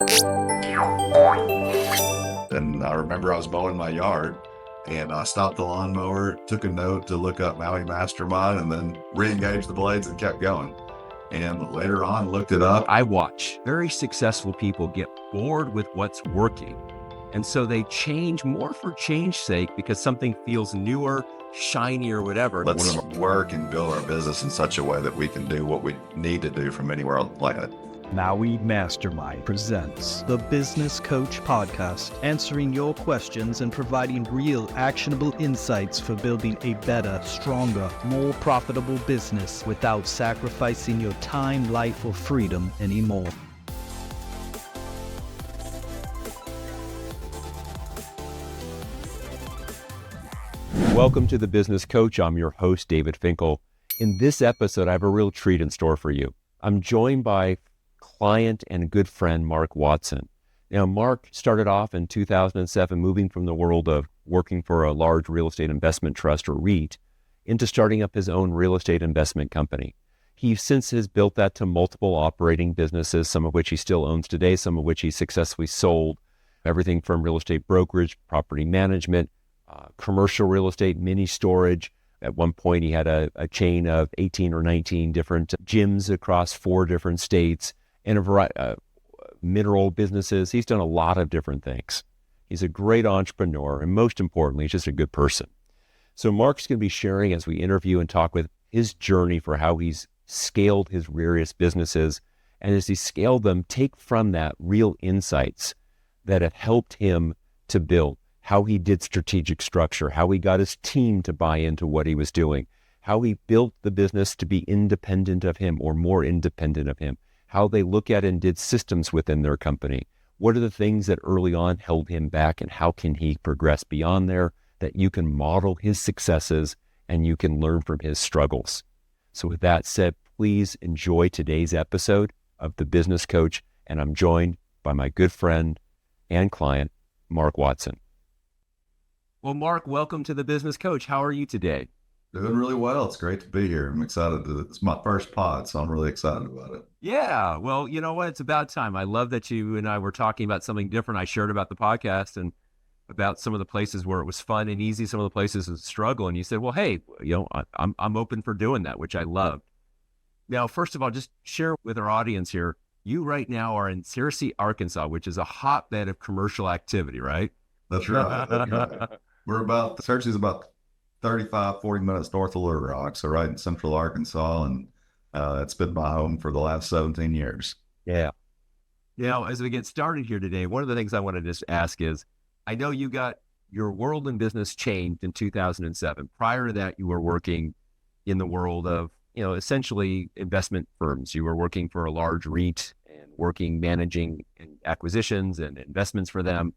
And I remember I was mowing my yard and I stopped the lawnmower, took a note to look up Maui Mastermind, and then re-engaged the blades and kept going. And later on, looked it up. I watch very successful people get bored with what's working. And so they change more for change's sake because something feels newer, shinier, whatever. Let's work and build our business in such a way that we can do what we need to do from anywhere on the planet. Maui Mastermind presents the Business Coach Podcast, answering your questions and providing real actionable insights for building a better, stronger, more profitable business without sacrificing your time, life, or freedom anymore. Welcome to the Business Coach. I'm your host, David Finkel. In this episode, I have a real treat in store for you. I'm joined by client and good friend, Mark Watson. Now, Mark started off in 2007, moving from the world of working for a large real estate investment trust or REIT into starting up his own real estate investment company. He since has built that to multiple operating businesses, some of which he still owns today, some of which he successfully sold, everything from real estate brokerage, property management, commercial real estate, mini storage. At one point, he had a chain of 18 or 19 different gyms across 4 different states and a variety mineral businesses. He's done a lot of different things. He's a great entrepreneur, and most importantly, he's just a good person. So Mark's going to be sharing as we interview and talk with his journey for how he's scaled his various businesses, and as he scaled them, take from that real insights that have helped him to build, how he did strategic structure, how he got his team to buy into what he was doing, how he built the business to be independent of him or more independent of him, how they look at and did systems within their company. What are the things that early on held him back, and how can he progress beyond there, that you can model his successes and you can learn from his struggles. So with that said, please enjoy today's episode of The Business Coach, and I'm joined by my good friend and client, Mark Watson. Well, Mark, welcome to The Business Coach. How are you today? Doing really well. It's great to be here. I'm excited. It's my first pod, so I'm really excited about it. Yeah, well, you know what? It's about time. I love that you and I were talking about something different. I shared about the podcast and about some of the places where it was fun and easy, some of the places that struggle. And you said, well, hey, I'm open for doing that, which I loved. Now, first of all, just share with our audience here. You right now are in Searcy, Arkansas, which is a hotbed of commercial activity, right? That's right. That's right. Searcy's is about 35, 40 minutes north of Little Rock, so right in central Arkansas, and it's been my home for the last 17 years. Yeah. Now, as we get started here today, one of the things I want to just ask is, I know you got your world in business changed in 2007. Prior to that, you were working in the world of, essentially investment firms. You were working for a large REIT and managing acquisitions and investments for them.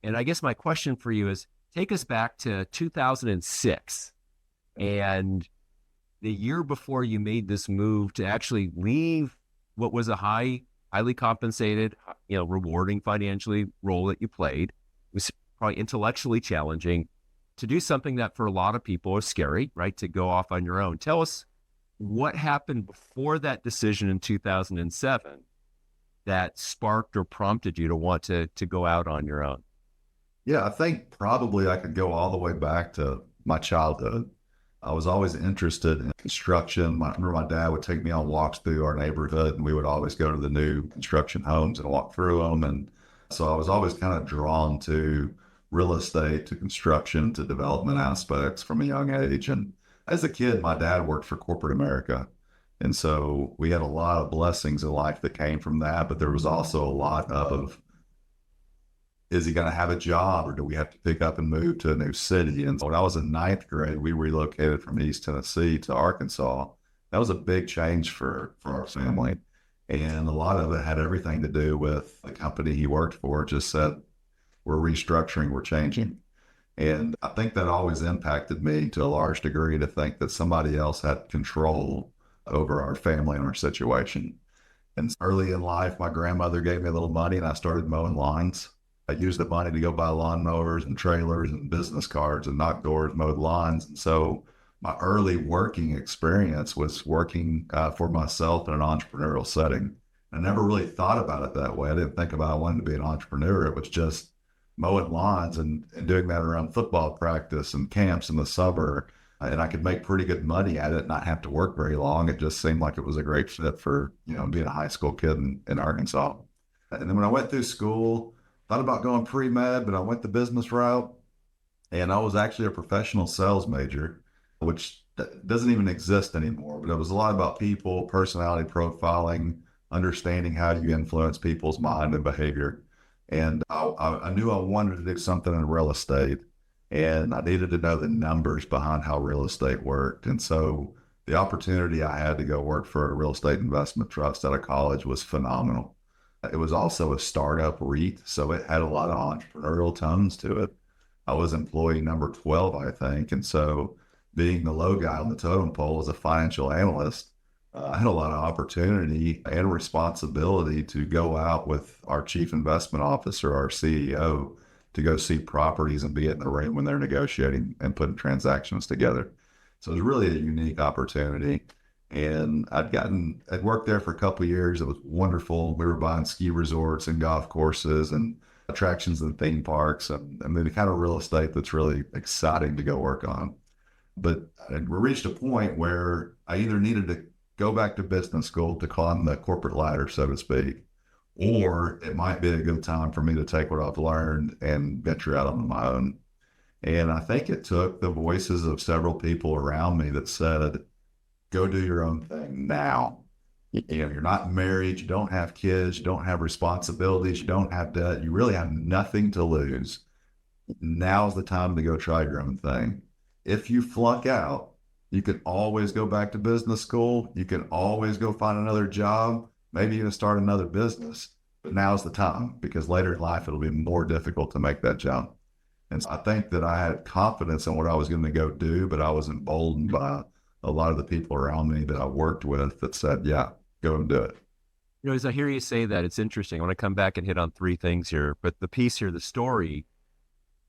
And I guess my question for you is, take us back to 2006 and the year before you made this move to actually leave what was a highly compensated, rewarding financially role that you played. It was probably intellectually challenging to do something that for a lot of people is scary, right? To go off on your own. Tell us what happened before that decision in 2007 that sparked or prompted you to want to go out on your own. Yeah, I think probably I could go all the way back to my childhood. I was always interested in construction. I remember my dad would take me on walks through our neighborhood, and we would always go to the new construction homes and walk through them. And so I was always kind of drawn to real estate, to construction, to development aspects from a young age. And as a kid, my dad worked for corporate America. And so we had a lot of blessings in life that came from that, but there was also a lot of, is he going to have a job, or do we have to pick up and move to a new city? And so when I was in 9th grade, we relocated from East Tennessee to Arkansas. That was a big change for our family. And a lot of it had everything to do with the company he worked for just said, we're restructuring, we're changing. And I think that always impacted me to a large degree, to think that somebody else had control over our family and our situation. And early in life, my grandmother gave me a little money and I started mowing lawns. I used the money to go buy lawnmowers and trailers and business cards and knock doors, mowed lawns. And so my early working experience was working for myself in an entrepreneurial setting. I never really thought about it that way. I didn't think about I wanted to be an entrepreneur. It was just mowing lawns and doing that around football practice and camps in the summer. And I could make pretty good money at it and not have to work very long. It just seemed like it was a great fit for, being a high school kid in Arkansas. And then when I went through school, thought about going pre-med, but I went the business route. And I was actually a professional sales major, which doesn't even exist anymore. But it was a lot about people, personality profiling, understanding how you influence people's mind and behavior. And I knew I wanted to do something in real estate, and I needed to know the numbers behind how real estate worked. And so the opportunity I had to go work for a real estate investment trust out of college was phenomenal. It was also a startup REIT, so it had a lot of entrepreneurial tones to it. I was employee number 12, I think. And so being the low guy on the totem pole as a financial analyst, I had a lot of opportunity and responsibility to go out with our chief investment officer, our CEO, to go see properties and be in the room when they're negotiating and putting transactions together. So it was really a unique opportunity. And I'd worked there for a couple of years. It was wonderful. We were buying ski resorts and golf courses and attractions and theme parks, and the kind of real estate that's really exciting to go work on. But we reached a point where I either needed to go back to business school to climb the corporate ladder, so to speak, or it might be a good time for me to take what I've learned and venture out on my own. And I think it took the voices of several people around me that said, go do your own thing now. You're not married, you don't have kids, you don't have responsibilities, you don't have debt, you really have nothing to lose. Now's the time to go try your own thing. If you flunk out, you can always go back to business school. You can always go find another job, maybe even start another business. But now's the time, because later in life, it'll be more difficult to make that jump. And so I think that I had confidence in what I was going to go do, but I was emboldened by a lot of the people around me that I worked with that said, yeah, go and do it. As I hear you say that, it's interesting. I want to come back and hit on three things here, but the piece here, the story,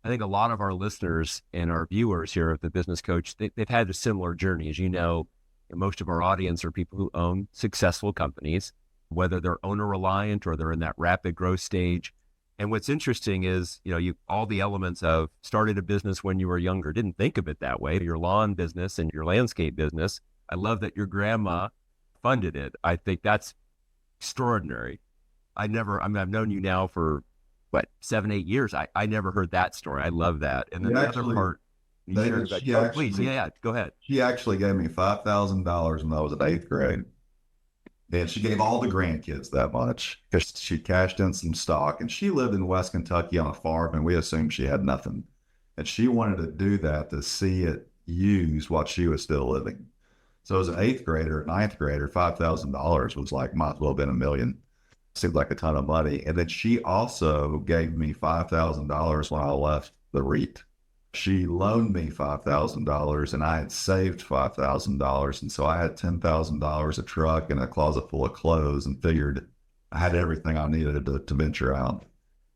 I think a lot of our listeners and our viewers here of the Business Coach, they've had a similar journey. As you know, most of our audience are people who own successful companies, whether they're owner-reliant or they're in that rapid growth stage. And what's interesting is, you all the elements of started a business when you were younger, didn't think of it that way, your lawn business and your landscape business. I love that your grandma funded it. I think that's extraordinary. I've known you now for 7-8 years. I never heard that story. I love that. And then the other part you shared about, please, yeah, go ahead. She actually gave me $5,000 when I was in 8th grade. And she gave all the grandkids that much because she cashed in some stock, and she lived in West Kentucky on a farm, and we assumed she had nothing. And she wanted to do that to see it used while she was still living. So as an 8th grader, 9th grader, $5,000 was like, might as well have been $1 million. Seemed like a ton of money. And then she also gave me $5,000 when I left the REIT. She loaned me $5,000 and I had saved $5,000. And so I had $10,000, a truck and a closet full of clothes, and figured I had everything I needed to venture out.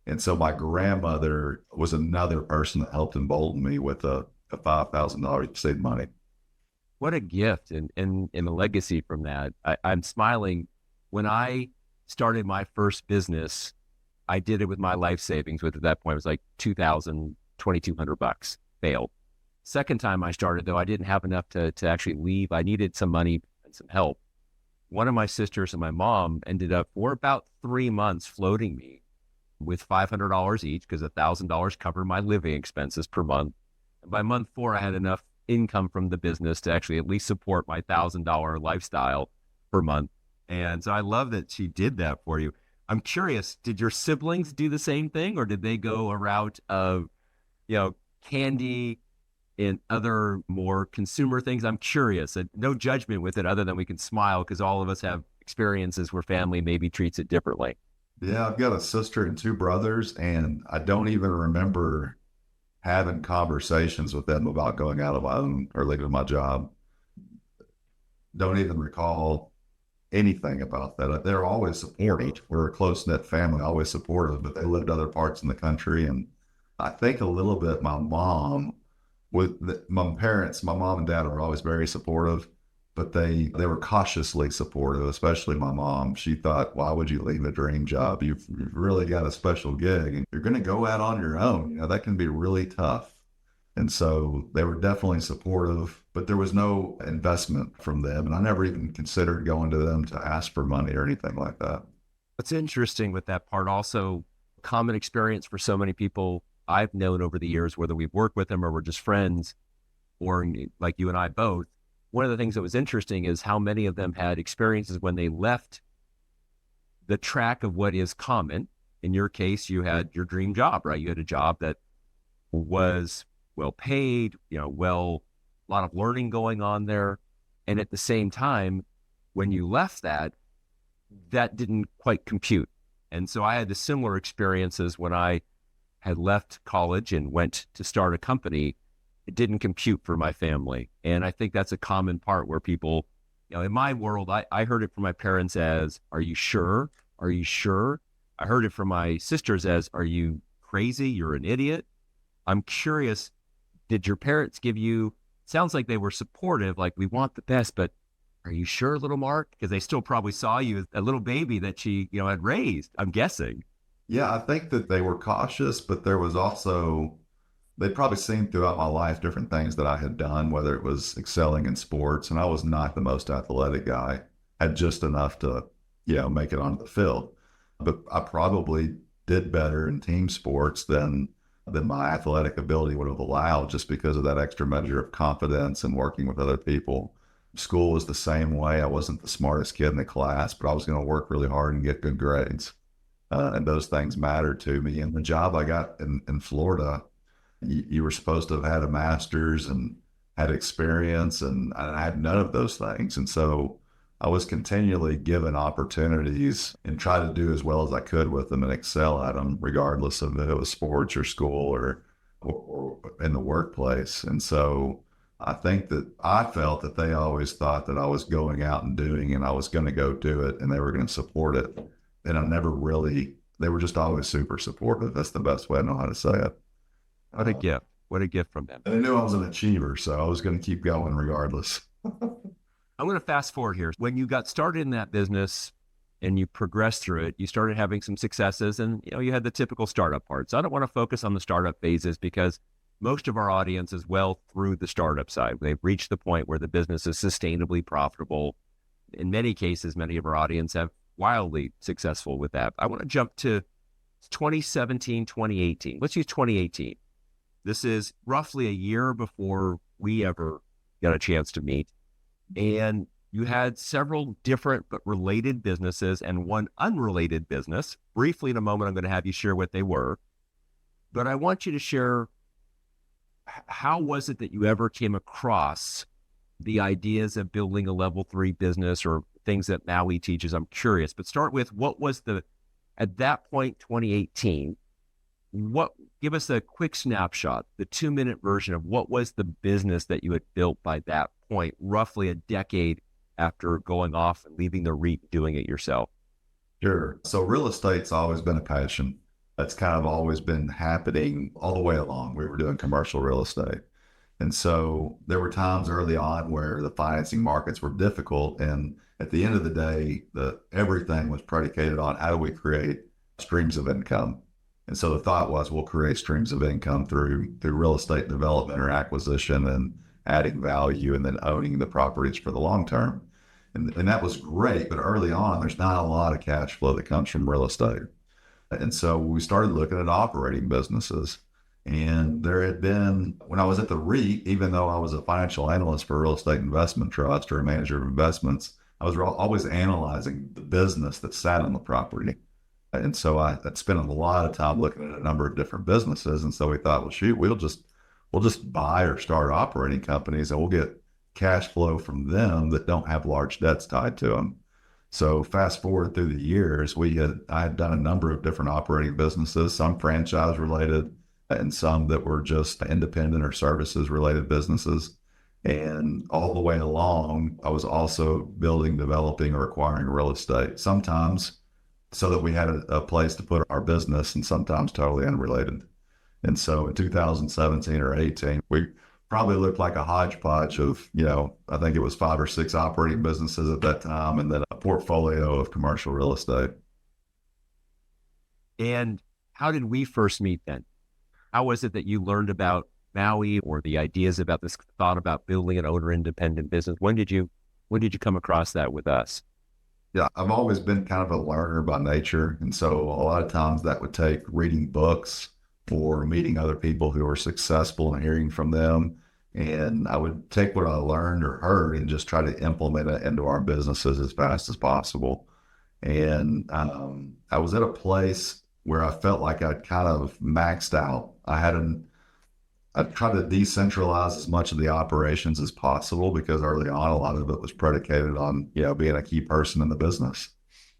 And so my grandmother was another person that helped embolden me with a $5,000 saved money. What a gift and a legacy from that. I'm smiling. When I started my first business, I did it with my life savings, which at that point was like $2,200. Failed. Second time I started, though, I didn't have enough to actually leave. I needed some money and some help. One of my sisters and my mom ended up for about 3 months floating me with $500 each, because $1,000 covered my living expenses per month. And by month 4, I had enough income from the business to actually at least support my $1,000 lifestyle per month. And so I love that she did that for you. I'm curious, did your siblings do the same thing, or did they go a route of, candy and other more consumer things? I'm curious, and no judgment with it other than we can smile because all of us have experiences where family maybe treats it differently. Yeah, I've got a sister and 2 brothers, and I don't even remember having conversations with them about going out of my own or leaving my job. Don't even recall anything about that. They're always supportive. We're a close-knit family, always supportive, but they lived other parts in the country. And I think a little bit my mom, my mom and dad were always very supportive. but they were cautiously supportive, especially my mom. She thought, why would you leave a dream job? You've really got a special gig and you're going to go out on your own. You know, that can be really tough. And so they were definitely supportive, but there was no investment from them. And I never even considered going to them to ask for money or anything like that. What's interesting with that part, also common experience for so many people I've known over the years, whether we've worked with them or we're just friends, or like you and I both, one of the things that was interesting is how many of them had experiences when they left the track of what is common. In your case, you had your dream job, right? You had a job that was well paid, a lot of learning going on there. And at the same time, when you left that didn't quite compute. And so I had the similar experiences when I had left college and went to start a company. It didn't compute for my family. And I think that's a common part where people, in my world, I heard it from my parents as, are you sure? Are you sure? I heard it from my sisters as, are you crazy? You're an idiot. I'm curious, did your parents give you, sounds like they were supportive, like we want the best, but are you sure, little Mark? Because they still probably saw you as a little baby that she, had raised, I'm guessing. Yeah, I think that they were cautious, but there was also, they'd probably seen throughout my life different things that I had done, whether it was excelling in sports, and I was not the most athletic guy, had just enough to, make it onto the field. But I probably did better in team sports than my athletic ability would have allowed, just because of that extra measure of confidence and working with other people. School was the same way. I wasn't the smartest kid in the class, but I was going to work really hard and get good grades. And those things mattered to me. And the job I got in Florida, you were supposed to have had a master's and had experience, and I had none of those things. And so I was continually given opportunities and try to do as well as I could with them and excel at them, regardless of if it was sports or school or in the workplace. And so I think that I felt that they always thought that I was going out and doing, and I was going to go do it, and they were going to support it. And I never really, they were just always super supportive. That's the best way I know how to say it. What a gift. What a gift from them. And they knew I was an achiever, so I was going to keep going regardless. I'm going to fast forward here. When you got started in that business and you progressed through it, you started having some successes, and you had the typical startup parts. I don't want to focus on the startup phases because most of our audience is well through the startup side. They've reached the point where the business is sustainably profitable. In many cases, many of our audience have wildly successful with that. I want to jump to 2017, 2018. Let's use 2018. This is roughly a year before we ever got a chance to meet. And you had several different but related businesses and one unrelated business. Briefly, in a moment, I'm going to have you share what they were. But I want you to share, how was it that you ever came across the ideas of building a level 3 business or things that Maui teaches? I'm curious, but start with what was at that point, 2018, give us a quick snapshot, the 2-minute version of what was the business that you had built by that point, roughly a decade after going off and leaving the REIT, doing it yourself. Sure. So real estate's always been a passion. That's kind of always been happening all the way along. We were doing commercial real estate. And so there were times early on where the financing markets were difficult. And at the end of the day, everything was predicated on how do we create streams of income. And so the thought was, we'll create streams of income through real estate development or acquisition and adding value and then owning the properties for the long term. And that was great. But early on, there's not a lot of cash flow that comes from real estate. And so we started looking at operating businesses. And there had been, when I was at the REIT, even though I was a financial analyst for a real estate investment trust or a manager of investments, I was always analyzing the business that sat on the property. And so I spent a lot of time looking at a number of different businesses. And so we thought, well, shoot, we'll just buy or start operating companies and we'll get cash flow from them that don't have large debts tied to them. So fast forward through the years, I had done a number of different operating businesses, some franchise related and some that were just independent or services related businesses. And all the way along, I was also building, developing, or acquiring real estate, sometimes so that we had a place to put our business and sometimes totally unrelated. And so in 2017 or 18, we probably looked like a hodgepodge of, I think it was 5 or 6 operating businesses at that time, and then a portfolio of commercial real estate. And how did we first meet then? How was it that you learned about Maui or the ideas about this thought about building an owner independent business? When did you come across that with us? Yeah, I've always been kind of a learner by nature. And so a lot of times that would take reading books or meeting other people who are successful and hearing from them. And I would take what I learned or heard and just try to implement it into our businesses as fast as possible. And I was at a place where I felt like I'd kind of maxed out. I tried to decentralize as much of the operations as possible because early on, a lot of it was predicated on, being a key person in the business.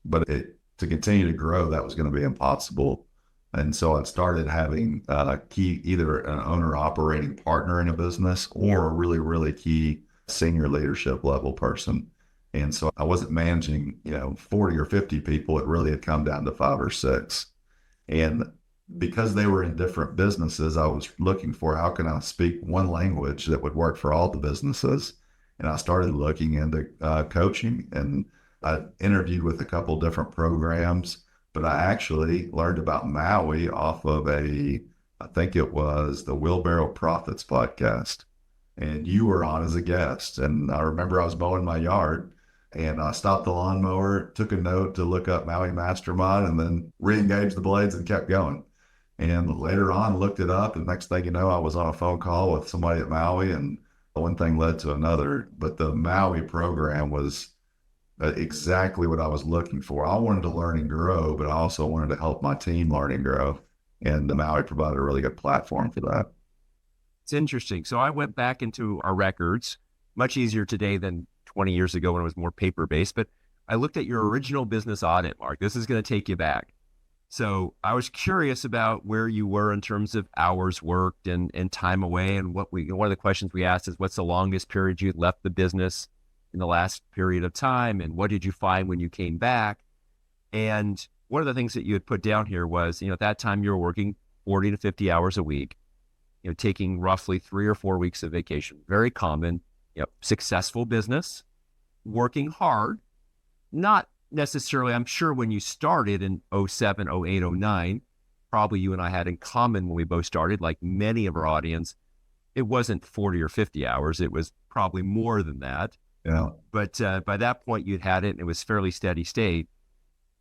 But to continue to grow, that was going to be impossible. And so I started having either an owner operating partner in a business or a really, really key senior leadership level person. And so I wasn't managing, 40 or 50 people. It really had come down to 5 or 6. And because they were in different businesses, I was looking for how can I speak one language that would work for all the businesses. And I started looking into coaching, and I interviewed with a couple different programs, but I actually learned about Maui off of I think it was the Wheelbarrow Profits podcast. And you were on as a guest. And I remember I was mowing my yard and I stopped the lawnmower, took a note to look up Maui Mastermind, and then re-engaged the blades and kept going. And later on, looked it up, and next thing you know, I was on a phone call with somebody at Maui, and one thing led to another. But the Maui program was exactly what I was looking for. I wanted to learn and grow, but I also wanted to help my team learn and grow. And the Maui provided a really good platform for that. It's interesting. So I went back into our records, much easier today than 20 years ago when it was more paper-based, but I looked at your original business audit, Mark. This is going to take you back. So I was curious about where you were in terms of hours worked and time away. And one of the questions we asked is, what's the longest period you left the business in the last period of time? And what did you find when you came back? And one of the things that you had put down here was, at that time you were working 40 to 50 hours a week, taking roughly 3 or 4 weeks of vacation. Very common, successful business, working hard, not necessarily, I'm sure when you started in 07, 08, 09, probably you and I had in common when we both started, like many of our audience, it wasn't 40 or 50 hours. It was probably more than that. Yeah. But by that point you'd had it and it was fairly steady state.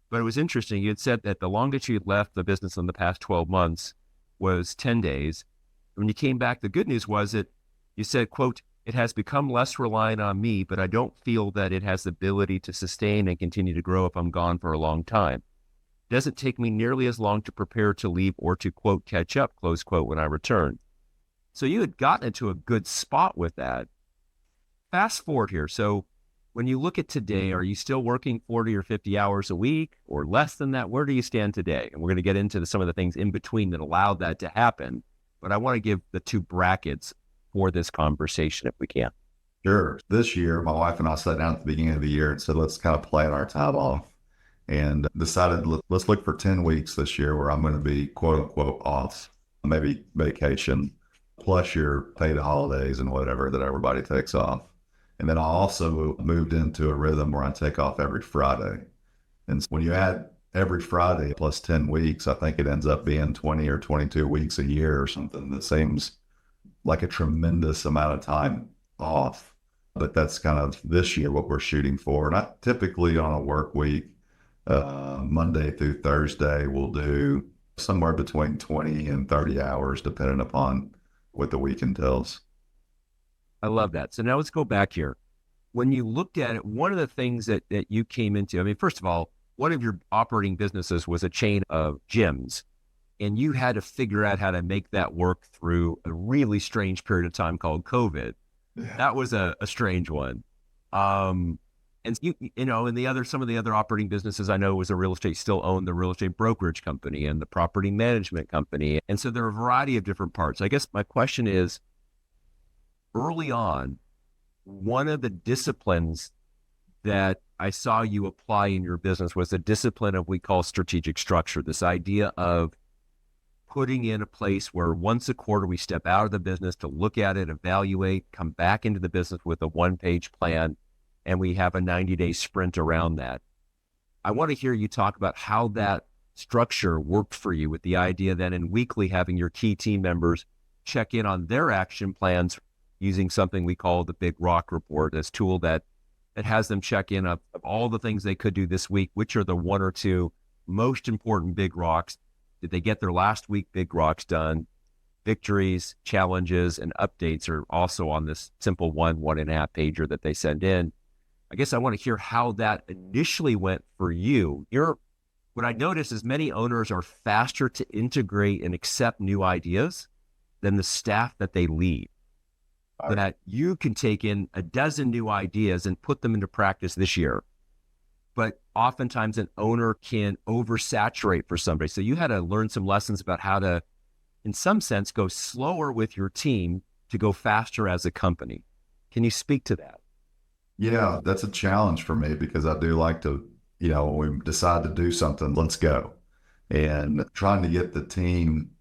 But it was interesting. You had said that the longest you'd left the business in the past 12 months was 10 days. When you came back, the good news was that you said, quote, "It has become less reliant on me, but I don't feel that it has the ability to sustain and continue to grow if I'm gone for a long time. It doesn't take me nearly as long to prepare to leave or to, quote, catch up, close quote, when I return." So you had gotten into a good spot with that. Fast forward here. So when you look at today, are you still working 40 or 50 hours a week or less than that? Where do you stand today? And we're going to get into some of the things in between that allowed that to happen. But I want to give the two brackets for this conversation if we can. Sure. This year, my wife and I sat down at the beginning of the year and said, let's kind of plan our time off, and decided let's look for 10 weeks this year where I'm going to be quote unquote off, maybe vacation, plus your paid holidays and whatever that everybody takes off. And then I also moved into a rhythm where I take off every Friday. And so when you add every Friday plus 10 weeks, I think it ends up being 20 or 22 weeks a year or something. That seems like a tremendous amount of time off. But that's kind of this year what we're shooting for. And I typically on a work week, Monday through Thursday, we'll do somewhere between 20 and 30 hours, depending upon what the week entails. I love that. So now let's go back here. When you looked at it, one of the things that you came into, I mean, first of all, one of your operating businesses was a chain of gyms, and you had to figure out how to make that work through a really strange period of time called COVID. Yeah. That was a strange one. And and some of the other operating businesses I know was a real estate, still owned the real estate brokerage company and the property management company. And so there are a variety of different parts. I guess my question is, early on, one of the disciplines that I saw you apply in your business was a discipline of we call strategic structure, this idea of putting in a place where once a quarter we step out of the business to look at it, evaluate, come back into the business with a one-page plan, and we have a 90-day sprint around that. I want to hear you talk about how that structure worked for you, with the idea that in weekly having your key team members check in on their action plans using something we call the Big Rock Report, this tool that has them check in of all the things they could do this week. Which are the one or two most important big rocks? Did they get their last week big rocks done? Victories, challenges, and updates are also on this simple 1.5 pager that they send in. I guess I want to hear how that initially went for you. What I noticed is many owners are faster to integrate and accept new ideas than the staff that they lead. That you can take in a dozen new ideas and put them into practice this year. But oftentimes an owner can oversaturate for somebody. So you had to learn some lessons about how to, in some sense, go slower with your team to go faster as a company. Can you speak to that? Yeah, that's a challenge for me because I do like to, when we decide to do something, let's go. And trying to get the team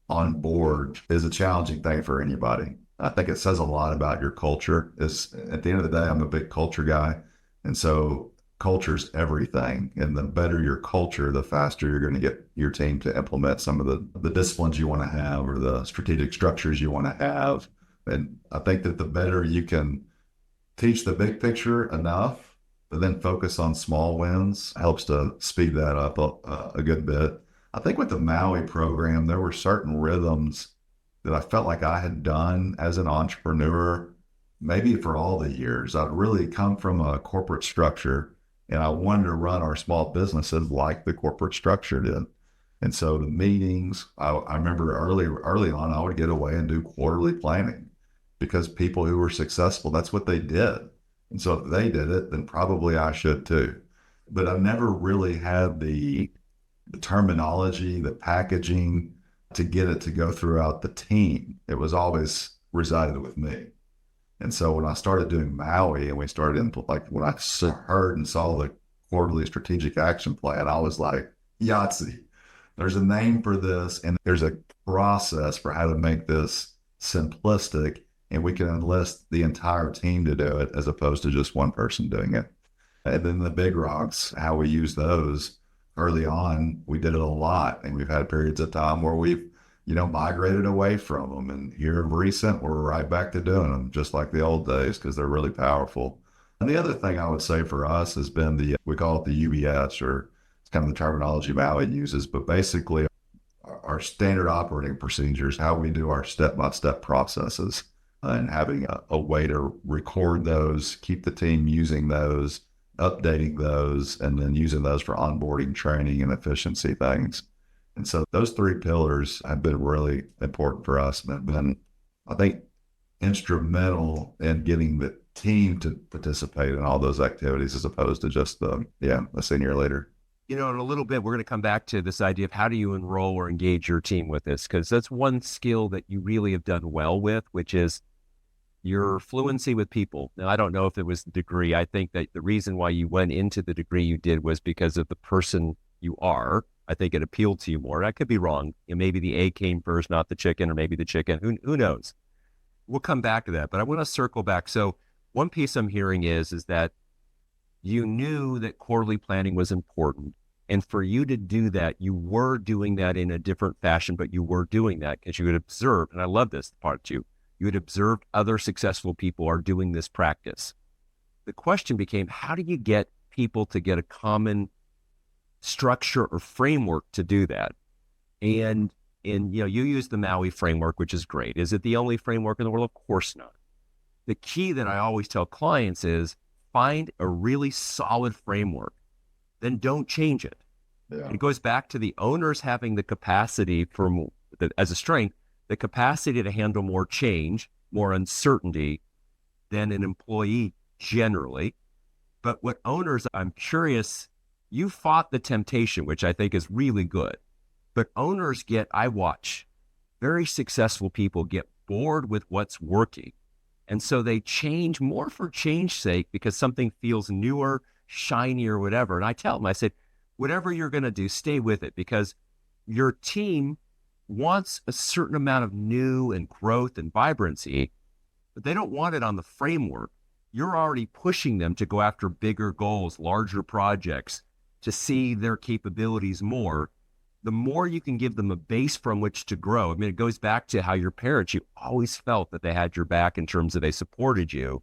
on board is a challenging thing for anybody. I think it says a lot about your culture. At the end of the day, I'm a big culture guy. And so culture's everything. And the better your culture, the faster you're going to get your team to implement some of the disciplines you want to have or the strategic structures you want to have. And I think that the better you can teach the big picture enough, but then focus on small wins helps to speed that up a good bit. I think with the Maui program, there were certain rhythms that I felt like I had done as an entrepreneur, maybe for all the years. I'd really come from a corporate structure and I wanted to run our small businesses like the corporate structure did. And so the meetings, I remember early on, I would get away and do quarterly planning because people who were successful, that's what they did. And so if they did it, then probably I should too. But I never really had the terminology, the packaging to get it to go throughout the team. It was always resided with me. And so when I started doing Maui and we started when I heard and saw the quarterly strategic action plan, I was like, Yahtzee, there's a name for this and there's a process for how to make this simplistic, and we can enlist the entire team to do it as opposed to just one person doing it. And then the big rocks, how we use those early on, we did it a lot. And we've had periods of time where we've, migrated away from them. And here of recent, we're right back to doing them just like the old days because they're really powerful. And the other thing I would say for us has been we call it the UBS, or it's kind of the terminology Maui uses, but basically our standard operating procedures, how we do our step-by-step processes, and having a way to record those, keep the team using those, updating those, and then using those for onboarding, training, and efficiency things. And so those three pillars have been really important for us and have been, I think, instrumental in getting the team to participate in all those activities as opposed to just a senior leader. In a little bit, we're going to come back to this idea of how do you enroll or engage your team with this, because that's one skill that you really have done well with, which is your fluency with people. Now, I don't know if it was the degree. I think that the reason why you went into the degree you did was because of the person you are. I think it appealed to you more. I could be wrong. Maybe the egg came first, not the chicken, or maybe the chicken. Who knows? We'll come back to that, but I want to circle back. So one piece I'm hearing is that you knew that quarterly planning was important. And for you to do that, you were doing that in a different fashion, but you were doing that because you had observed, and I love this part too, you had observed other successful people are doing this practice. The question became, how do you get people to get a common structure or framework to do that? And you use the Maui framework, which is great. Is it the only framework in the world? Of course not. The key that I always tell clients is find a really solid framework, then don't change it. Yeah. And it goes back to the owners having the capacity as a strength, the capacity to handle more change, more uncertainty than an employee generally. But what owners, I'm curious, you fought the temptation, which I think is really good. But owners I watch very successful people get bored with what's working. And so they change more for change's sake because something feels newer, shinier, whatever. And I tell them, I said, whatever you're going to do, stay with it because your team wants a certain amount of new and growth and vibrancy, but they don't want it on the framework. You're already pushing them to go after bigger goals, larger projects, to see their capabilities more. The more you can give them a base from which to grow. I mean, it goes back to how your parents, you always felt that they had your back in terms of they supported you.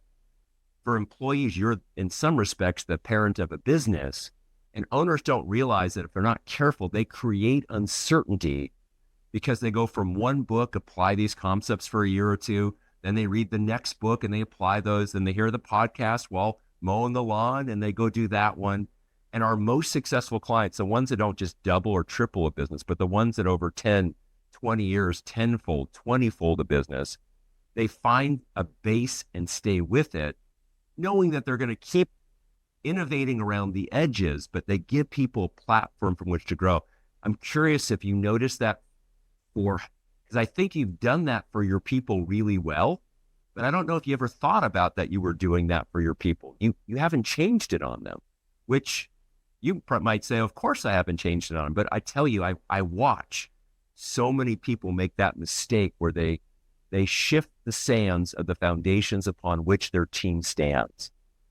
For employees, you're in some respects the parent of a business, and owners don't realize that if they're not careful, they create uncertainty because they go from one book, apply these concepts for a year or two, then they read the next book and they apply those, then they hear the podcast while mowing the lawn and they go do that one. And our most successful clients, the ones that don't just double or triple a business, but the ones that over 10, 20 years, tenfold, 20-fold a business, they find a base and stay with it, knowing that they're going to keep innovating around the edges, but they give people a platform from which to grow. I'm curious if you noticed that because I think you've done that for your people really well, but I don't know if you ever thought about that you were doing that for your people. You haven't changed it on them, which you might say, of course I haven't changed it on them, but I tell you, I watch so many people make that mistake where they shift the sands of the foundations upon which their team stands.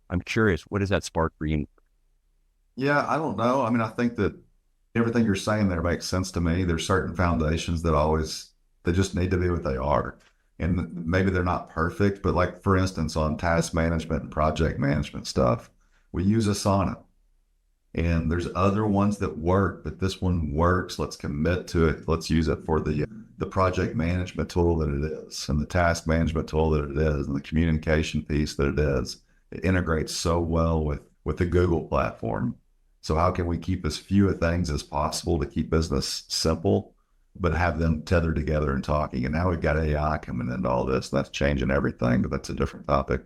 I'm curious, what does that spark for you? Yeah, I don't know. I mean, I think that everything you're saying there makes sense to me. There's certain foundations that they just need to be what they are. And maybe they're not perfect, but like, for instance, on task management and project management stuff, we use Asana. And there's other ones that work, but this one works. Let's commit to it. Let's use it for the project management tool that it is, and the task management tool that it is, and the communication piece that it is. It integrates so well with the Google platform. So how can we keep as few things as possible to keep business simple, but have them tethered together and talking? And now we've got AI coming into all this. That's changing everything, but that's a different topic.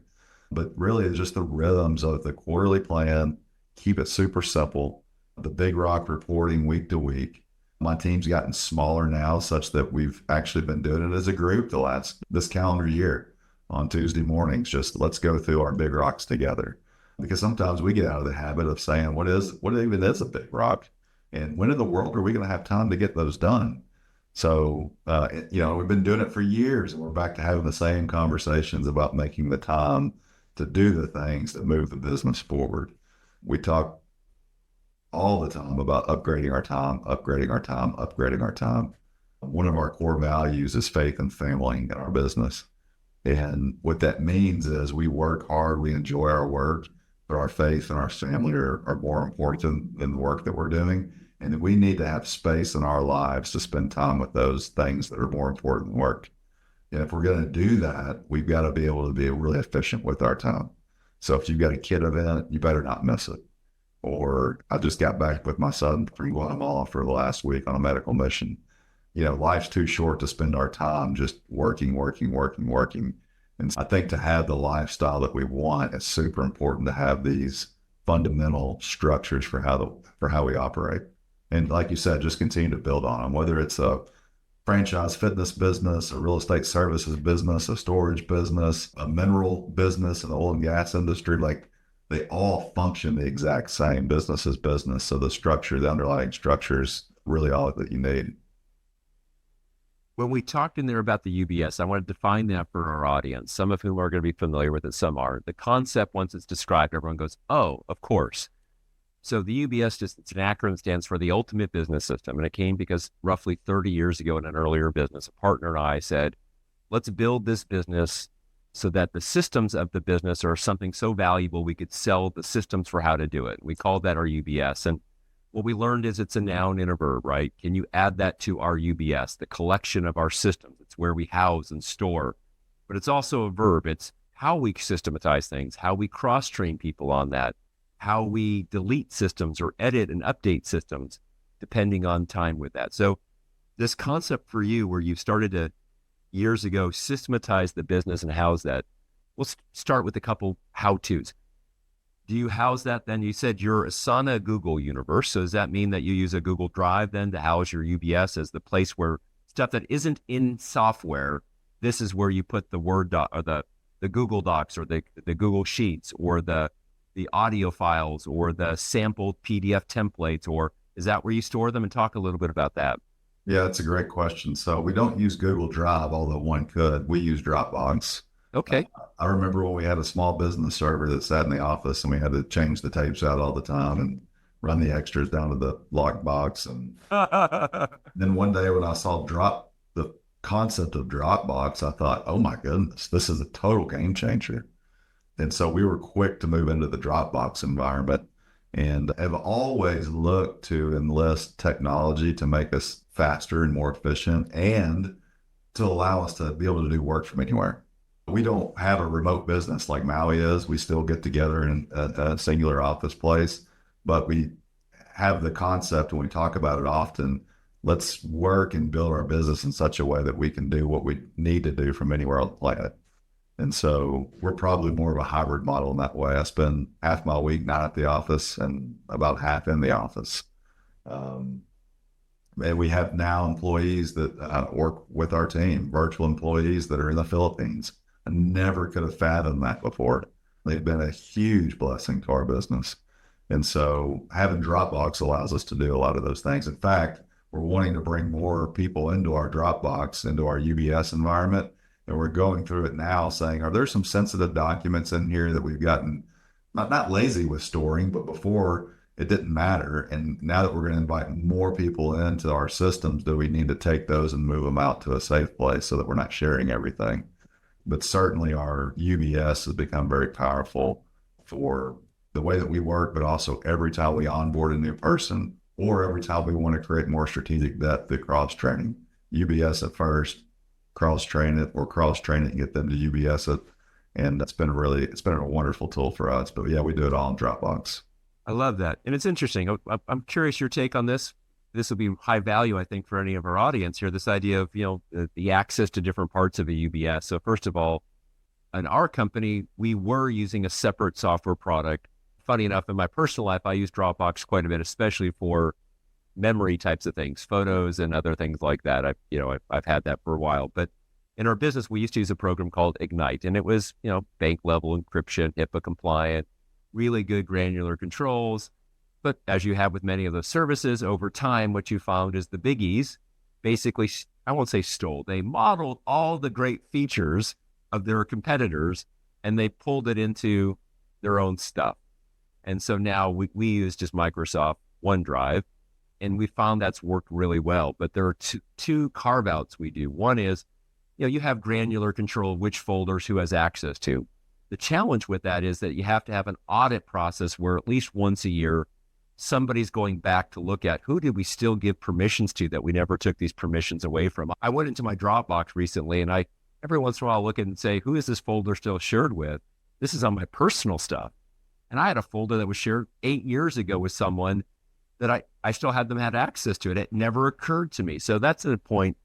But really, it's just the rhythms of the quarterly plan, keep it super simple, the big rock reporting week to week. My team's gotten smaller now, such that we've actually been doing it as a group this calendar year on Tuesday mornings. Just let's go through our big rocks together. Because sometimes we get out of the habit of saying, what even is a big rock? And when in the world are we going to have time to get those done? So, we've been doing it for years, and we're back to having the same conversations about making the time to do the things that move the business forward. We talk all the time about upgrading our time, upgrading our time, upgrading our time. One of our core values is faith and family in our business. And what that means is we work hard, we enjoy our work, but our faith and our family are more important than the work that we're doing. And we need to have space in our lives to spend time with those things that are more important than work. And if we're going to do that, we've got to be able to be really efficient with our time. So if you've got a kid event, you better not miss it. Or I just got back with my son from Guatemala for the last week on a medical mission. Life's too short to spend our time just working. And I think to have the lifestyle that we want, it's super important to have these fundamental structures for how we operate. And like you said, just continue to build on them, whether it's a franchise fitness business, a real estate services business, a storage business, a mineral business, an oil and gas industry. Like, they all function the exact same. Business is business. So the underlying structure is really all that you need. When we talked in there about the UBS, I want to define that for our audience, some of whom are going to be familiar with it, some are. The concept, once it's described, everyone goes, oh, of course. So the UBS, it's an acronym, stands for the Ultimate Business System. And it came because roughly 30 years ago in an earlier business, a partner and I said, let's build this business so that the systems of the business are something so valuable we could sell the systems for how to do it. We called that our UBS. And what we learned is it's a noun and a verb, right? Can you add that to our UBS, the collection of our systems? It's where we house and store. But it's also a verb. It's how we systematize things, how we cross-train people on that, how we delete systems or edit and update systems, depending on time with that. So this concept for you, where you started to, years ago, systematize the business and house that, we'll start with a couple how-tos. Do you house that then? You said you're Asana Google universe. So does that mean that you use a Google Drive then to house your UBS as the place where stuff that isn't in software, this is where you put the Word doc or the Google Docs or the Google Sheets or the audio files or the sampled PDF templates, or is that where you store them? And talk a little bit about that. Yeah, it's a great question. So we don't use Google Drive, although one could. We use Dropbox. Uh, Okay. I remember when we had a small business server that sat in the office and we had to change the tapes out all the time and run the extras down to the lockbox. And then one day when I saw the concept of Dropbox, I thought, oh my goodness, this is a total game changer. And so we were quick to move into the Dropbox environment and have always looked to enlist technology to make us faster and more efficient and to allow us to be able to do work from anywhere. We don't have a remote business like Maui is. We still get together in a singular office place, but we have the concept and we talk about it often. Let's work and build our business in such a way that we can do what we need to do from anywhere on the planet. And so we're probably more of a hybrid model in that way. I spend half my week not at the office and about half in the office. Um, and we have now employees that work with our team, virtual employees that are in the Philippines. I never could have fathomed that before. They've been a huge blessing to our business. And so having Dropbox allows us to do a lot of those things. In fact, we're wanting to bring more people into our Dropbox, into our UBS environment. And we're going through it now saying, are there some sensitive documents in here that we've gotten not lazy with storing, but before it didn't matter. And now that we're going to invite more people into our systems, do we need to take those and move them out to a safe place so that we're not sharing everything? But certainly our UBS has become very powerful for the way that we work, but also every time we onboard a new person or every time we want to create more strategic depth through cross training. UBS at first, cross train it or cross train it and get them to UBS it. And it's been a wonderful tool for us. But yeah, we do it all in Dropbox. I love that. And it's interesting. I'm curious your take on this. This will be high value, I think, for any of our audience here. This idea of, the access to different parts of a UBS. So first of all, in our company, we were using a separate software product. Funny enough, in my personal life, I use Dropbox quite a bit, especially for memory types of things, photos and other things like that. I've had that for a while. But in our business, we used to use a program called Ignite, and it was, bank level encryption, HIPAA compliant, really good granular controls. But as you have with many of those services, over time, what you found is the biggies basically, I won't say stole, they modeled all the great features of their competitors and they pulled it into their own stuff. And so now we use just Microsoft OneDrive, and we found that's worked really well. But there are two carve outs we do. One is, you have granular control of which folders who has access to. The challenge with that is that you have to have an audit process where at least once a year, somebody's going back to look at who did we still give permissions to that we never took these permissions away from. I went into my Dropbox recently and I, every once in a while, look and say, who is this folder still shared with? This is on my personal stuff. And I had a folder that was shared 8 years ago with someone that I still had them had access to it. It never occurred to me. So that's the point.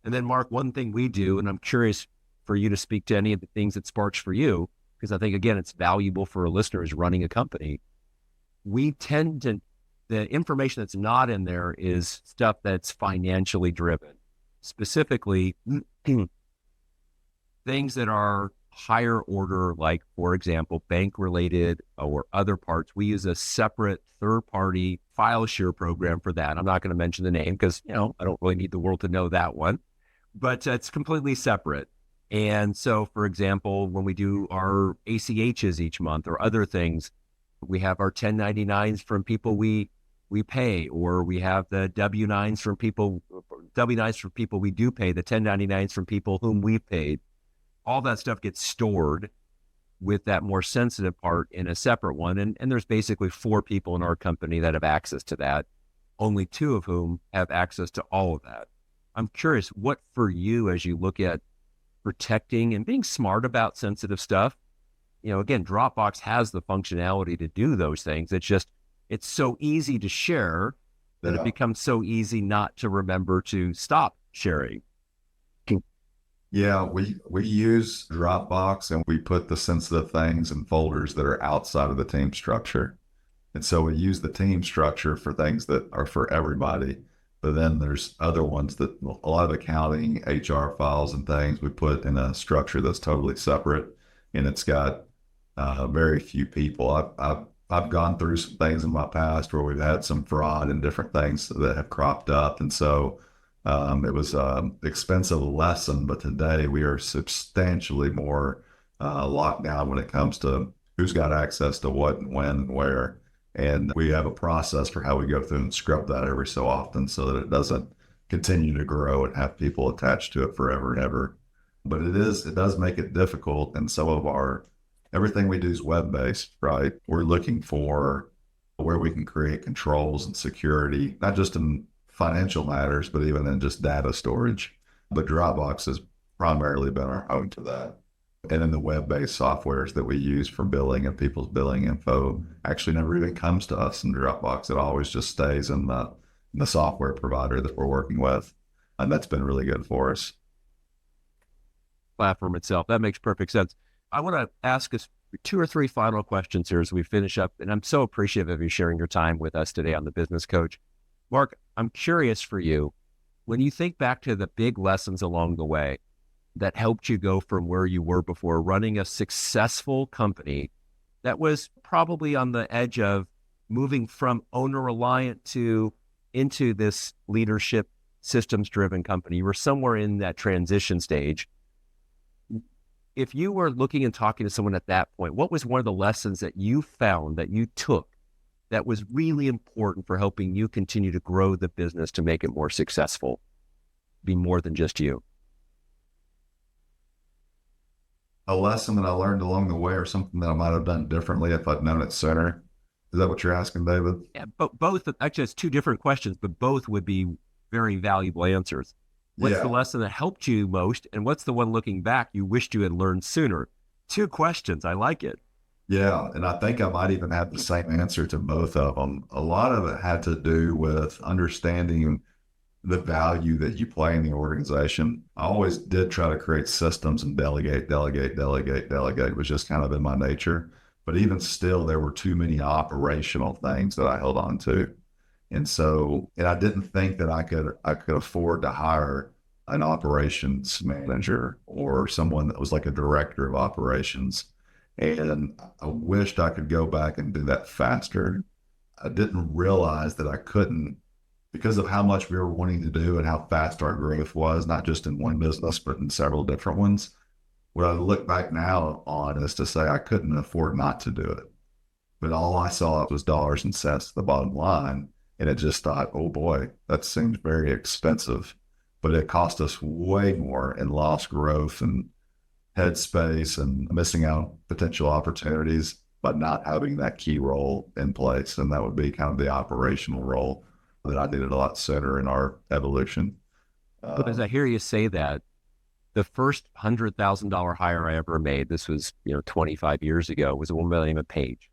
And then Mark, one thing we do, and I'm curious for you to speak to any of the things that sparks for you, because I think, again, it's valuable for a listener who's running a company. We tend to, the information that's not in there is stuff that's financially driven, specifically things that are higher order, like, for example, bank related or other parts. We use a separate third party file share program for that. I'm not going to mention the name because, I don't really need the world to know that one, but it's completely separate. And so, for example, when we do our ACHs each month or other things, we have our 1099s from people we pay, or we have the W9s from people we do pay, the 1099s from people whom we've paid. All that stuff gets stored with that more sensitive part in a separate one. And there's basically 4 people in our company that have access to that, only 2 of whom have access to all of that. I'm curious, what for you, as you look at protecting and being smart about sensitive stuff, again, Dropbox has the functionality to do those things. It's so easy to share that it becomes so easy not to remember to stop sharing. Yeah, we use Dropbox and we put the sensitive things in folders that are outside of the team structure. And so we use the team structure for things that are for everybody. But then there's other ones that a lot of accounting, HR files and things we put in a structure that's totally separate. And it's got very few people. I've gone through some things in my past where we've had some fraud and different things that have cropped up. And so It was an expensive lesson, but today we are substantially more locked down when it comes to who's got access to what and when and where. And we have a process for how we go through and scrub that every so often so that it doesn't continue to grow and have people attached to it forever and ever. But it does make it difficult. And some of everything we do is web based, right? We're looking for where we can create controls and security, not just in financial matters, but even in just data storage. But Dropbox has primarily been our home to that. And then the web-based softwares that we use for billing and people's billing info actually never even comes to us in Dropbox. It always just stays in the software provider that we're working with. And that's been really good for us. Platform itself. That makes perfect sense. I want to ask us 2 or 3 final questions here as we finish up. And I'm so appreciative of you sharing your time with us today on The Business Coach. Mark, I'm curious for you, when you think back to the big lessons along the way that helped you go from where you were before, running a successful company that was probably on the edge of moving from owner-reliant into this leadership systems-driven company. You were somewhere in that transition stage. If you were looking and talking to someone at that point, what was one of the lessons that you found that you took that was really important for helping you continue to grow the business to make it more successful, be more than just you? A lesson that I learned along the way or something that I might have done differently if I'd known it sooner. Is that what you're asking, David? Yeah, but both, actually it's 2 different questions, but both would be very valuable answers. What's the lesson that helped you most? And what's the one looking back you wished you had learned sooner? 2 questions. I like it. Yeah. And I think I might even have the same answer to both of them. A lot of it had to do with understanding the value that you play in the organization. I always did try to create systems and delegate. It was just kind of in my nature. But even still, there were too many operational things that I held on to. And I didn't think that I could afford to hire an operations manager or someone that was like a director of operations. And I wished I could go back and do that faster. I didn't realize that I couldn't because of how much we were wanting to do and how fast our growth was, not just in one business, but in several different ones. What I look back now on is to say I couldn't afford not to do it. But all I saw was dollars and cents at the bottom line. And it just thought, oh boy, that seems very expensive. But it cost us way more in lost growth and headspace and missing out potential opportunities by not having that key role in place. And that would be kind of the operational role that I needed a lot sooner in our evolution. But as I hear you say that, the first $100,000 hire I ever made, this was 25 years ago, was a woman by the name of Paige.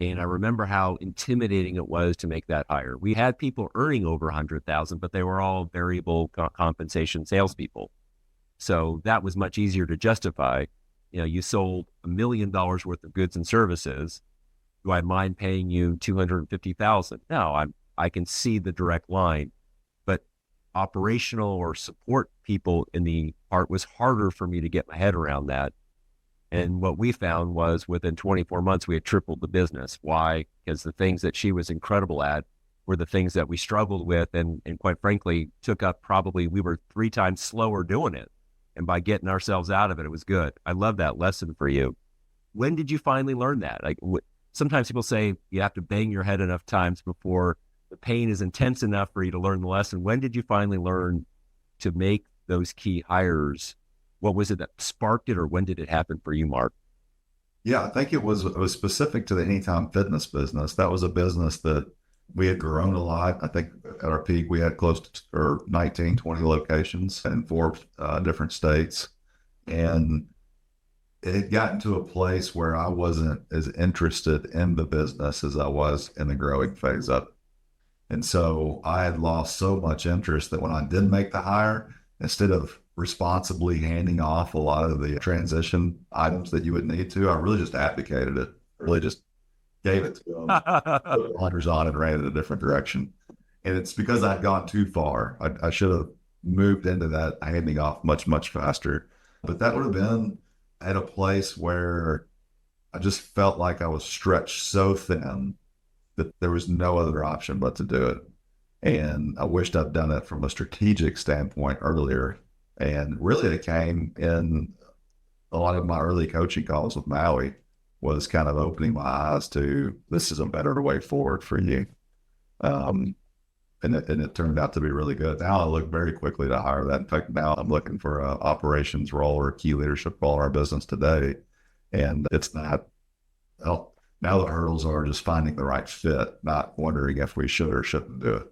And I remember how intimidating it was to make that hire. We had people earning over 100,000, but they were all variable compensation salespeople. So that was much easier to justify. You sold $1 million worth of goods and services. Do I mind paying you 250,000? No, I can see the direct line, but operational or support people in the part was harder for me to get my head around that. And what we found was within 24 months, we had tripled the business. Why? Because the things that she was incredible at were the things that we struggled with. And quite frankly, took up we were 3 times slower doing it. And by getting ourselves out of it, it was good. I love that lesson for you. When did you finally learn that? Sometimes people say you have to bang your head enough times before the pain is intense enough for you to learn the lesson. When did you finally learn to make those key hires? What was it that sparked it, or when did it happen for you, Mark? Yeah, I think it was specific to the Anytime Fitness business. That was a business that we had grown a lot. I think at our peak, we had close to 19, 20 locations in 4 different states. And it had gotten to a place where I wasn't as interested in the business as I was in the growing phase of it. And so I had lost so much interest that when I did make the hire, instead of responsibly handing off a lot of the transition items that you would need to, I really just abdicated it, really just gave it to them, put blinders on and ran in a different direction. And it's because I'd gone too far. I should have moved into that handing off much, much faster. But that would have been at a place where I just felt like I was stretched so thin that there was no other option but to do it. And I wished I'd done it from a strategic standpoint earlier. And really, it came in a lot of my early coaching calls with Maui was kind of opening my eyes to this is a better way forward for you. Um, and it turned out to be really good. Now I look very quickly to hire that. In fact, now I'm looking for an operations role or a key leadership role in our business today. And it's not, well, now the hurdles are just finding the right fit, not wondering if we should or shouldn't do it.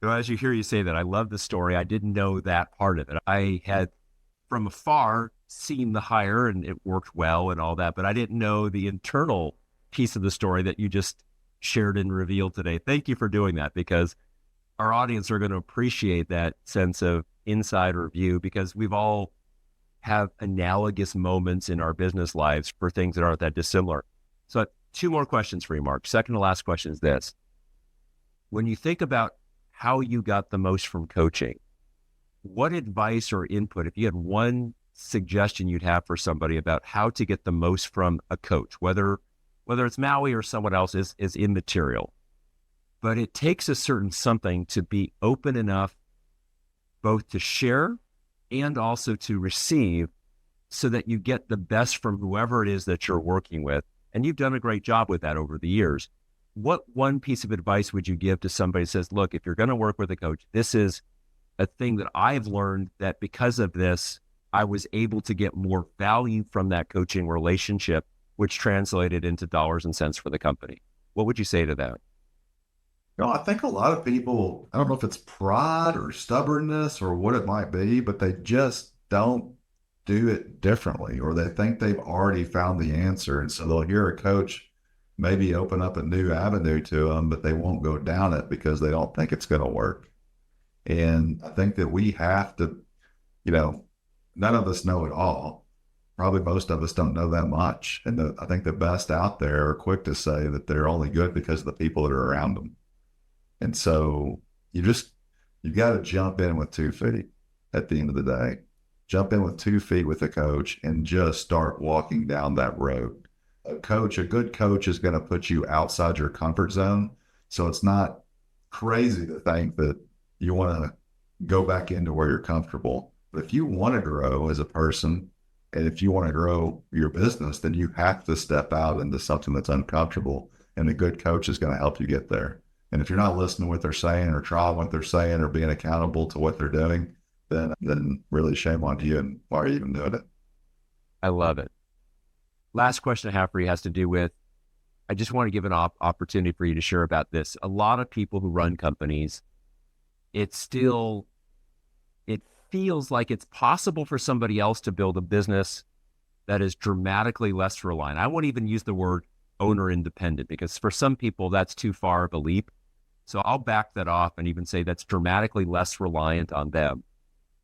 Well, as you hear you say that, I love the story. I didn't know that part of it. I had from afar seen the hire and it worked well and all that, but I didn't know the internal piece of the story that you just shared and revealed today. Thank you for doing that, because our audience are going to appreciate that sense of insider view, because we've all have analogous moments in our business lives for things that aren't that dissimilar. So 2 more questions for you, Mark. Second to last question is this. When you think about how you got the most from coaching, what advice or input, if you had one suggestion you'd have for somebody about how to get the most from a coach, whether it's Maui or someone else, is immaterial. But it takes a certain something to be open enough both to share and also to receive so that you get the best from whoever it is that you're working with. And you've done a great job with that over the years. What one piece of advice would you give to somebody who says, look, if you're going to work with a coach, this is a thing that I've learned that because of this, I was able to get more value from that coaching relationship, which translated into dollars and cents for the company. What would you say to that? I think a lot of people, I don't know if it's pride or stubbornness or what it might be, but they just don't do it differently, or they think they've already found the answer. And so they'll hear a coach maybe open up a new avenue to them, but they won't go down it because they don't think it's going to work. And I think that we have to, none of us know it all. Probably most of us don't know that much. And I think the best out there are quick to say that they're only good because of the people that are around them. And so you've got to jump in with 2 feet at the end of the day. Jump in with 2 feet with a coach and just start walking down that road. A good coach is going to put you outside your comfort zone. So it's not crazy to think that you want to go back into where you're comfortable. But if you want to grow as a person, and if you want to grow your business, then you have to step out into something that's uncomfortable. And a good coach is going to help you get there. And if you're not listening to what they're saying or trying what they're saying or being accountable to what they're doing, then really shame on you. And why are you even doing it? I love it. Last question I have for you has to do with, I just want to give an opportunity for you to share about this. A lot of people who run companies, it feels like it's possible for somebody else to build a business that is dramatically less reliant. I won't even use the word owner independent, because for some people that's too far of a leap. So I'll back that off and even say that's dramatically less reliant on them.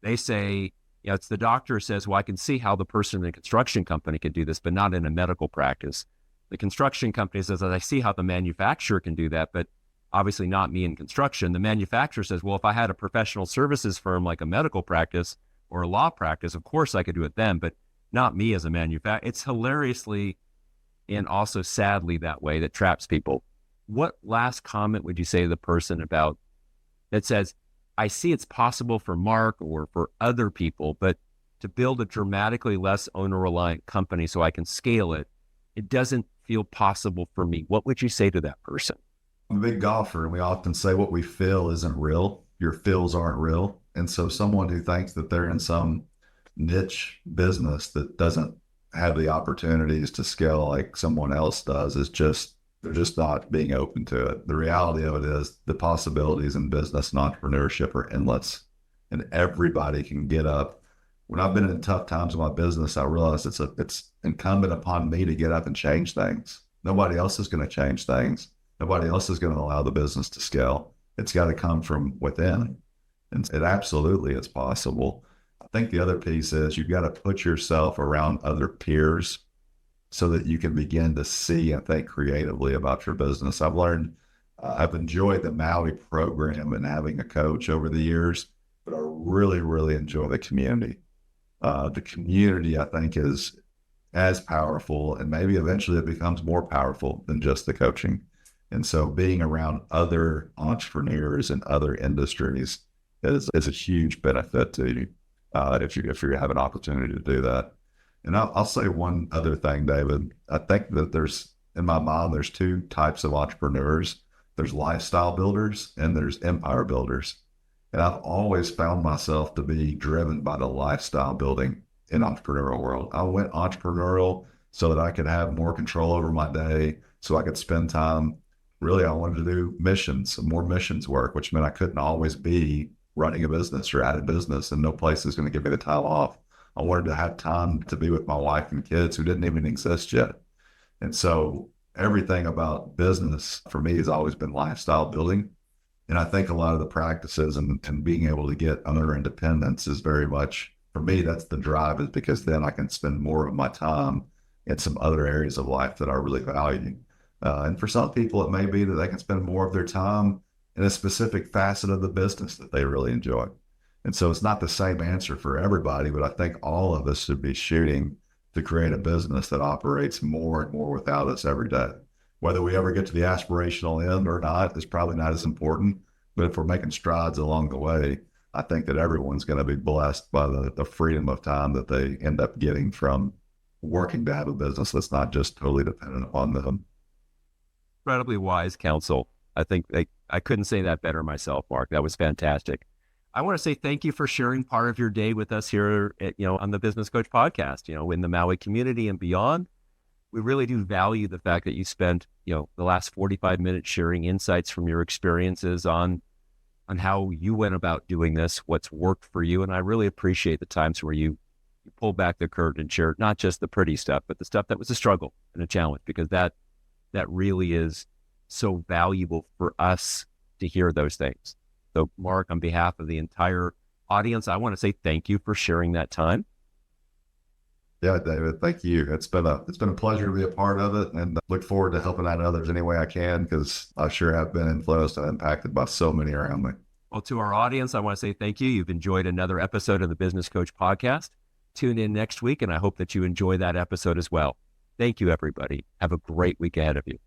They say, it's the doctor says, well, I can see how the person in a construction company can do this, but not in a medical practice. The construction company says, I see how the manufacturer can do that, but obviously not me in construction. The manufacturer says, well, if I had a professional services firm like a medical practice or a law practice, of course I could do it then, but not me as a manufacturer. It's hilariously and also sadly that way that traps people. What last comment would you say to the person about that says, I see it's possible for Mark or for other people, but to build a dramatically less owner-reliant company so I can scale it, it doesn't feel possible for me. What would you say to that person? I'm a big golfer, and we often say what we feel isn't real. Your feels aren't real. And so someone who thinks that they're in some niche business that doesn't have the opportunities to scale like someone else does they're just not being open to it. The reality of it is the possibilities in business and entrepreneurship are endless, and everybody can get up. When I've been in tough times in my business, I realized it's incumbent upon me to get up and change things. Nobody else is going to change things. Nobody else is going to allow the business to scale. It's got to come from within. And it absolutely is possible. I think the other piece is you've got to put yourself around other peers so that you can begin to see and think creatively about your business. I've enjoyed the Maui program and having a coach over the years, but I really, really enjoy the community. The community, I think, is as powerful, and maybe eventually it becomes more powerful than just the coaching. And so being around other entrepreneurs in other industries is a huge benefit to you, if you have an opportunity to do that. And I'll say one other thing, David. I think that in my mind, there's two types of entrepreneurs. There's lifestyle builders and there's empire builders. And I've always found myself to be driven by the lifestyle building in entrepreneurial world. I went entrepreneurial so that I could have more control over my day, so I could spend time. Really, I wanted to do missions, more missions work, which meant I couldn't always be running a business or at a business, and no place is going to give me the time off. I wanted to have time to be with my wife and kids who didn't even exist yet. And so everything about business for me has always been lifestyle building. And I think a lot of the practices and being able to get owner independence is very much, for me, that's the drive, is because then I can spend more of my time in some other areas of life that I really value. And for some people, it may be that they can spend more of their time in a specific facet of the business that they really enjoy. And so it's not the same answer for everybody, but I think all of us should be shooting to create a business that operates more and more without us every day. Whether we ever get to the aspirational end or not is probably not as important, but if we're making strides along the way, I think that everyone's going to be blessed by the freedom of time that they end up getting from working to have a business that's not just totally dependent upon them. Incredibly wise counsel. I think I couldn't say that better myself, Mark. That was fantastic. I want to say thank you for sharing part of your day with us here at, on the Business Coach podcast, in the Maui community and beyond. We really do value the fact that you spent, the last 45 minutes sharing insights from your experiences on how you went about doing this, what's worked for you. And I really appreciate the times where you pulled back the curtain and shared not just the pretty stuff, but the stuff that was a struggle and a challenge, because that really is so valuable for us to hear those things. So Mark, on behalf of the entire audience, I want to say thank you for sharing that time. Yeah, David, thank you. It's been a pleasure to be a part of it, and look forward to helping out others any way I can, because I sure have been influenced and impacted by so many around me. Well, to our audience, I want to say thank you. You've enjoyed another episode of the Business Coach podcast. Tune in next week, and I hope that you enjoy that episode as well. Thank you, everybody. Have a great week ahead of you.